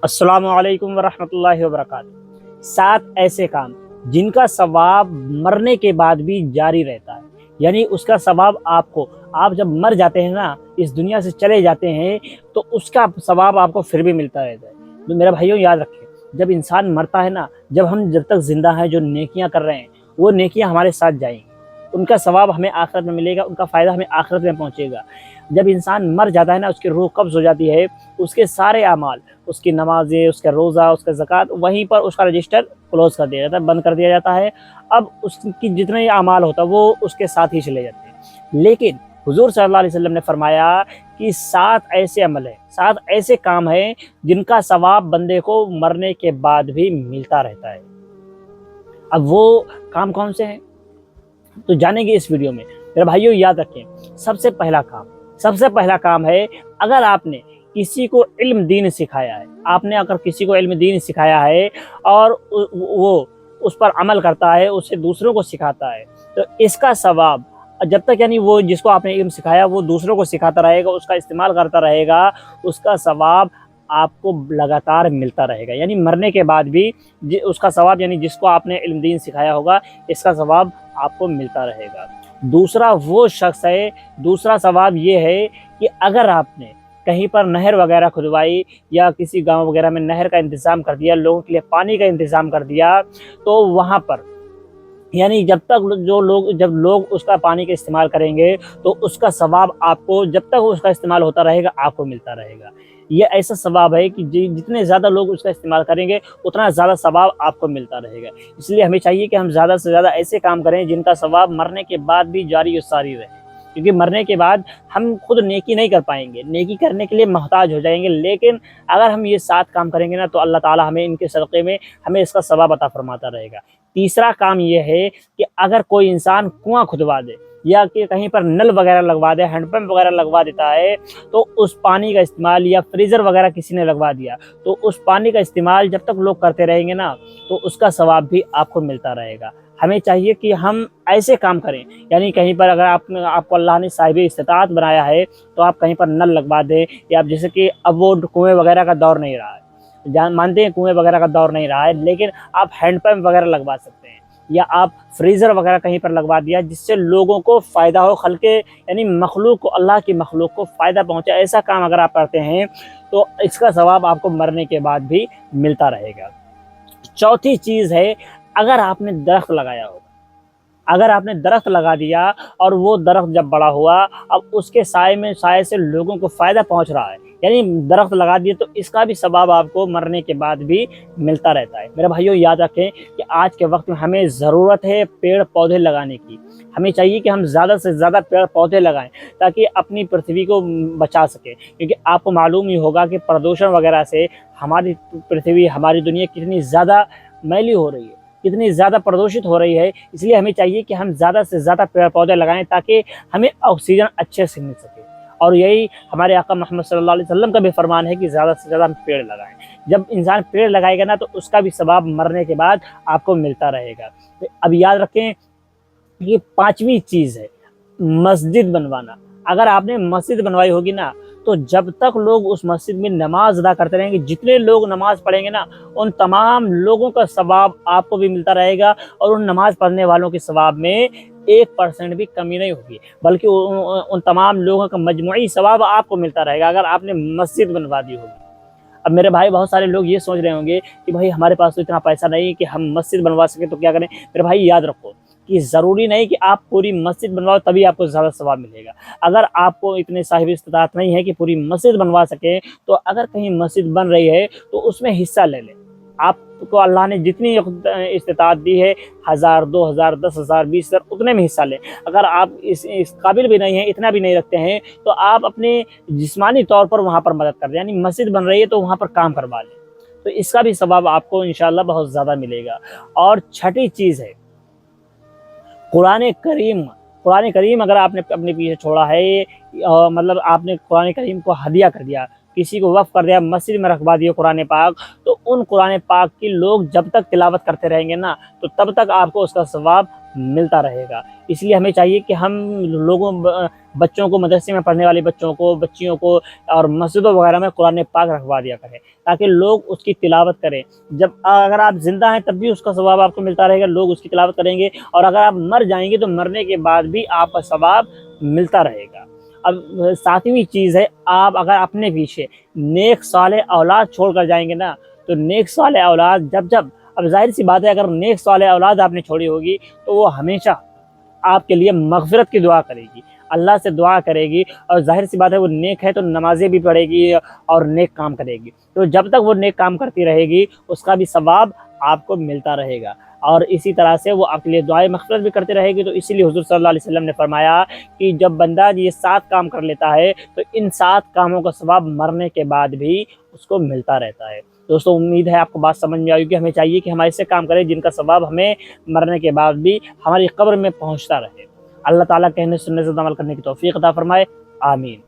अस्सलामु अलैकुम वरहमतुल्लाहि वबरकातुहू। 7 ऐसे काम जिनका सवाब मरने के बाद भी जारी रहता है, यानी उसका सवाब आपको, आप जब मर जाते हैं ना, इस दुनिया से चले जाते हैं, तो उसका सवाब आपको फिर भी मिलता रहता है। तो मेरे भाइयों याद रखें, जब इंसान मरता है ना, जब तक जिंदा हैं, जो नेकियां कर रहे हैं वो नेकियां हमारे साथ जाएंगी, उनका सवाब हमें आखिरत में मिलेगा, उनका फ़ायदा हमें आखिरत में पहुंचेगा। जब इंसान मर जाता है ना, उसकी रूह कब्ज़ हो जाती है, उसके सारे अमाल, उसकी नमाज़ें, उसका रोज़ा, उसका ज़कात, वहीं पर उसका रजिस्टर क्लोज़ कर दिया जाता है, बंद कर दिया जाता है। अब उसकी जितने अमाल होता है वो उसके साथ ही चले जाते हैं। लेकिन हुज़ूर सल्लल्लाहु अलैहि वसल्लम ने फरमाया कि 7 ऐसे अमल हैं, 7 ऐसे काम हैं जिनका सवाब बंदे को मरने के बाद भी मिलता रहता है। अब वो काम कौन से हैं तो जानेंगे इस वीडियो में। मेरे भाइयों याद रखें, सबसे पहला काम है, अगर आपने किसी को इल्म दीन सिखाया है, आपने अगर किसी को इल्म दीन सिखाया है और वो उस पर अमल करता है, उसे दूसरों को सिखाता है, तो इसका सवाब जब तक, यानी वो जिसको आपने इल्म सिखाया वो दूसरों को सिखाता रहेगा, उसका इस्तेमाल करता रहेगा, उसका सवाब आपको लगातार मिलता रहेगा। यानी मरने के बाद भी उसका सवाब, यानी जिसको आपने इल्म दीन सिखाया होगा, इसका सवाब आपको मिलता रहेगा। दूसरा सवाब ये है कि अगर आपने कहीं पर नहर वगैरह खुदवाई या किसी गांव वगैरह में नहर का इंतज़ाम कर दिया, लोगों के लिए पानी का इंतज़ाम कर दिया, तो वहाँ पर, यानी जब लोग उसका पानी का इस्तेमाल करेंगे, तो उसका सवाब आपको, जब तक उसका इस्तेमाल होता रहेगा, आपको मिलता रहेगा। ये ऐसा सवाब है कि जितने ज़्यादा लोग उसका इस्तेमाल करेंगे, उतना ज़्यादा सवाब आपको मिलता रहेगा। इसलिए हमें चाहिए कि हम ज़्यादा से ज़्यादा ऐसे काम करें जिनका सवाब मरने के बाद भी जारी और सारी रहे, क्योंकि मरने के बाद हम खुद नेकी नहीं कर पाएंगे, नेकी करने के लिए मोहताज हो जाएंगे। लेकिन अगर हम ये 7 काम करेंगे ना, तो अल्लाह ताला हमें इनके सदक़े में हमें इसका सवाब अता फरमाता रहेगा। तीसरा काम ये है कि अगर कोई इंसान कुआं खुदवा दे या कि कहीं पर नल वगैरह लगवा दे, हैंडपंप वगैरह लगवा देता है, तो उस पानी का इस्तेमाल, या फ्रीज़र वगैरह किसी ने लगवा दिया, तो उस पानी का इस्तेमाल जब तक लोग करते रहेंगे ना, तो उसका सवाब भी आपको मिलता रहेगा। हमें चाहिए कि हम ऐसे काम karen, यानी कहीं पर अगर आपको अल्लाह ने साहिब इस्तिताअत बनाया है, तो आप कहीं पर नल लगवा दें, या आप जैसे कि अब वो कुएँ वगैरह का दौर नहीं रहा है, मानते हैं कुएँ वगैरह का दौर नहीं रहा है, लेकिन आप हैंडपंप वगैरह लगवा सकते हैं, या आप फ्रीज़र वगैरह कहीं पर लगवा दिया, जिससे लोगों को फ़ायदा हो, खल्के यानी मखलूक को, अल्लाह की मखलूक को फ़ायदा पहुँचे। ऐसा काम अगर आप करते हैं, तो इसका सवाब आपको मरने के बाद भी मिलता रहेगा। चौथी चीज़ है, अगर आपने दरख्त लगाया होगा, अगर आपने दरख्त लगा दिया और वो दरख्त जब बड़ा हुआ, अब उसके साए से लोगों को फ़ायदा पहुंच रहा है, यानी दरख्त लगा दिए, तो इसका भी सवाब आपको मरने के बाद भी मिलता रहता है। मेरे भाइयों याद रखें कि आज के वक्त में हमें ज़रूरत है पेड़ पौधे लगाने की। हमें चाहिए कि हम ज़्यादा से ज़्यादा पेड़ पौधे लगाएं, ताकि अपनी पृथ्वी को बचा सकें, क्योंकि आपको मालूम ही होगा कि प्रदूषण वगैरह से हमारी पृथ्वी, हमारी दुनिया कितनी ज़्यादा मैली हो रही है, कितनी ज़्यादा प्रदूषित हो रही है। इसलिए हमें चाहिए कि हम ज़्यादा से ज़्यादा पेड़ पौधे लगाएं, ताकि हमें ऑक्सीजन अच्छे से मिल सके। और यही हमारे आका मोहम्मद सल्लल्लाहु अलैहि वसल्लम का भी फरमान है कि ज़्यादा से ज़्यादा हम पेड़ लगाएं। जब इंसान पेड़ लगाएगा ना, तो उसका भी सवाब मरने के बाद आपको मिलता रहेगा। तो अब याद रखें, ये 5वीं चीज़ है मस्जिद बनवाना। अगर आपने मस्जिद बनवाई होगी ना, तो जब तक लोग उस मस्जिद में नमाज अदा करते रहेंगे, जितने लोग नमाज पढ़ेंगे ना, उन तमाम लोगों का सवाब आपको भी मिलता रहेगा, और उन नमाज पढ़ने वालों के सवाब में 1% भी कमी नहीं होगी, बल्कि उन तमाम लोगों का मजमूई सवाब आपको मिलता रहेगा, अगर आपने मस्जिद बनवा दी होगी। अब मेरे भाई, बहुत सारे लोग ये सोच रहे होंगे कि भाई हमारे पास तो इतना पैसा नहीं कि हम मस्जिद बनवा सकें, तो क्या करें। मेरे भाई याद रखो कि ज़रूरी नहीं कि आप पूरी मस्जिद बनवाओ तभी आपको ज़्यादा सवाब मिलेगा। अगर आपको इतने साहिब इस्तिताअत नहीं है कि पूरी मस्जिद बनवा सकें, तो अगर कहीं मस्जिद बन रही है, तो उसमें हिस्सा ले लें। आपको अल्लाह ने जितनी इस्तिताअत दी है, 1000, 2000, 10,000, 20,000, उतने में हिस्सा लें। अगर आप इस काबिल भी नहीं हैं, इतना भी नहीं रखते हैं, तो आप अपने जिस्मानी तौर पर वहाँ पर मदद कर दें, यानी मस्जिद बन रही है तो वहाँ पर काम करवा लें, तो इसका भी सवाब आपको इंशाअल्लाह बहुत ज़्यादा मिलेगा। और छठी चीज़ है कुरान करीम अगर आपने अपने पीछे छोड़ा है, मतलब आपने कुरान करीम को हदिया कर दिया, किसी को वक्फ कर दिया, मस्जिद में रखवा दिया कुरान पाक, तो उन कुरान पाक की लोग जब तक तिलावत करते रहेंगे ना, तो तब तक आपको उसका सवाब मिलता रहेगा। इसलिए हमें चाहिए कि हम بچوں کو مدرسے میں پڑھنے والے بچوں کو بچیوں کو اور مسجدوں وغیرہ میں قرآن پاک رکھوا دیا کریں تاکہ لوگ اس کی تلاوت کریں۔ جب اگر آپ زندہ ہیں تب بھی اس کا ثواب آپ کو ملتا رہے گا، لوگ اس کی تلاوت کریں گے، اور اگر آپ مر جائیں گے تو مرنے کے بعد بھی آپ کا ثواب ملتا رہے گا۔ اب ساتویں چیز ہے، آپ اگر اپنے پیچھے نیک صالح اولاد چھوڑ کر جائیں گے نا، تو نیک صالح اولاد جب اب ظاہر سی بات ہے اگر نیک صالح اولاد آپ نے چھوڑی ہوگی تو وہ ہمیشہ آپ کے لیے مغفرت کی دعا کرے گی، اللہ سے دعا کرے گی، اور ظاہر سی بات ہے وہ نیک ہے تو نمازیں بھی پڑھے گی اور نیک کام کرے گی، تو جب تک وہ نیک کام کرتی رہے گی اس کا بھی ثواب آپ کو ملتا رہے گا، اور اسی طرح سے وہ آپ کے لیے دعائیں مغفرت بھی کرتی رہے گی۔ تو اسی لیے حضور صلی اللہ علیہ وسلم نے فرمایا کہ جب بندہ یہ 7 کام کر لیتا ہے تو ان 7 کاموں کا ثواب مرنے کے بعد بھی اس کو ملتا رہتا ہے۔ دوستو امید ہے آپ کو بات سمجھ میں آئی کہ ہمیں چاہیے کہ ہم ایسے کام کریں جن کا ثواب ہمیں مرنے کے بعد بھی ہماری قبر میں پہنچتا رہے۔ اللہ تعالیٰ کہنے سننے سے عمل کرنے کی توفیق عطا فرمائے، آمین۔